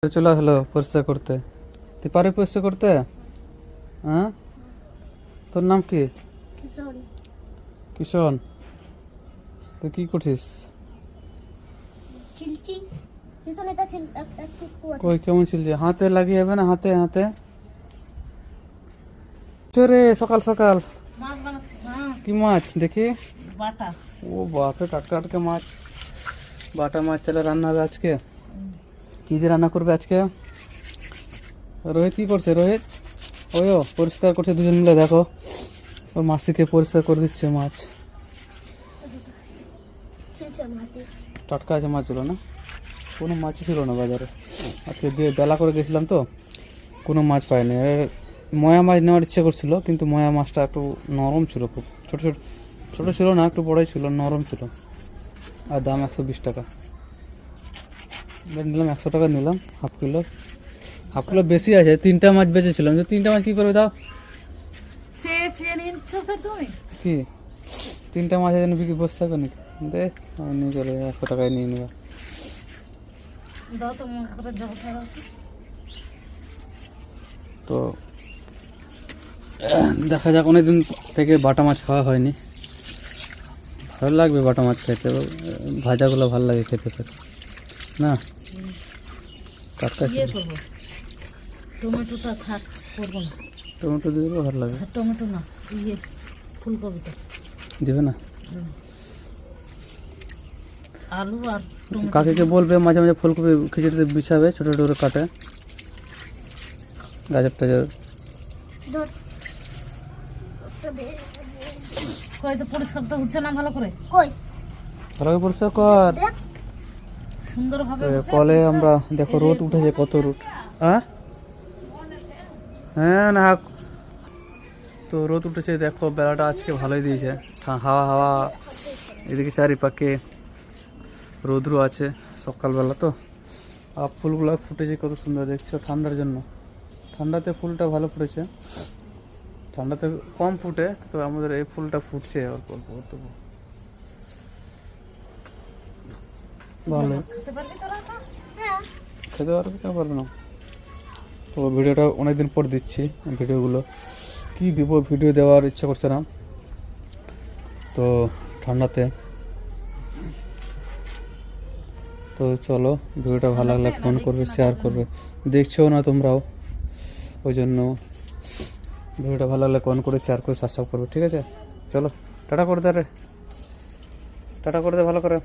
চলে হলো পরিষ্কার করতে। তুই পারি পরিষ্কার করতে? হ্যাঁ, তোর নাম কি? কিশোর। তুই কি করছিস? কই কেমন ছিলছে? হাতে লাগিয়ে যাবে না? হাতে হাতে রে সকাল সকাল কি মাছ দেখি? বাটা। ও বাপরে, টাটকা টাটকা মাছ, বাটা মাছ। তাহলে রান্না হবে আজকে? কি দিয়ে রান্না করবে আজকে? রোহিত কি করছে? রোহিত ওইও পরিষ্কার করছে, দুজন মিলে। দেখো ওর মাসিকে পরিষ্কার করে দিচ্ছে মাছ। টাটকা আছে মাছগুলো না? কোনো মাছই ছিল না বাজারে আজকে। দিয়ে বেলা করে গেছিলাম তো, কোনো মাছ পাইনি। ময়া মাছ নেওয়ার ইচ্ছা করছিল, কিন্তু ময়া মাছটা একটু নরম ছিল, খুব ছোটো ছোটো ছোটো ছিল না, একটু বড়ই ছিল, নরম ছিল। আর দাম 120 টাকা নিলাম। 100 টাকা নিলাম হাফ কিলো। হাফ কিলো বেশি আছে, 3টা মাছ বেঁচেছিলাম। যে 3টা মাছ কী করবে দাও? কি 3টা মাছের জন্য বিক্রি বসে থাকো নাকি? দেখ আমি নিয়ে চলে 100 টাকায় নিয়ে নেবো। তো দেখা যাক, অনেকদিন থেকে বাটা মাছ খাওয়া হয়নি। ভালো লাগবে বাটা মাছ খেতে, ভাজাগুলো ভালো লাগে খেতে খেতে না? টাটকা টমেটোটা থাক, করবো না। টমেটো দিয়ে দেবো, ভালো লাগে। টমেটো না, ফুলকপিটা দেবে না? আলু আর কাকিকে বলবে মাঝে মাঝে ফুলকপি খিচুড়িতে বিছাবে, ছোটো ছোটো করে কাটে। গাজর টাজর তো পরিষ্কার তো হচ্ছে না ভালো করে। ভালো করে পরিষ্কার কর সুন্দরভাবে কলে। আমরা দেখো রোদ উঠেছে, কত রোদ। হ্যাঁ না, তো রোদ উঠেছে দেখো, বেলাটা আজকে ভালোই দিয়েছে। হাওয়া হাওয়া এদিকে চারিপাকে, রোদ্র আছে সকালবেলা তো। আর ফুলগুলো ফুটেছে কত সুন্দর দেখছো, ঠান্ডার জন্য। ঠান্ডাতে ফুলটা ভালো ফুটেছে, ঠান্ডাতে কম ফুটে, তো আমাদের এই ফুলটা ফুটছে অল্প অল্প অল্প। ভালো খেতে পারবে, কেন পারবে না? তো ভিডিওটা অনেকদিন পর দিচ্ছি। ভিডিওগুলো কি দিব, ভিডিও দেওয়ার ইচ্ছা করছে না তো ঠান্ডাতে। তো চলো, ভিডিওটা ভালো লাগলে ফোন করবে, শেয়ার করবে। দেখছো না তোমরাও, ওই জন্য ভিডিওটা ভালো লাগলে ফোন করে শেয়ার করে সাবস্ক্রাইব করবে, ঠিক আছে? চলো টাটা করে দে রে, টাটা করে দে ভালো করে।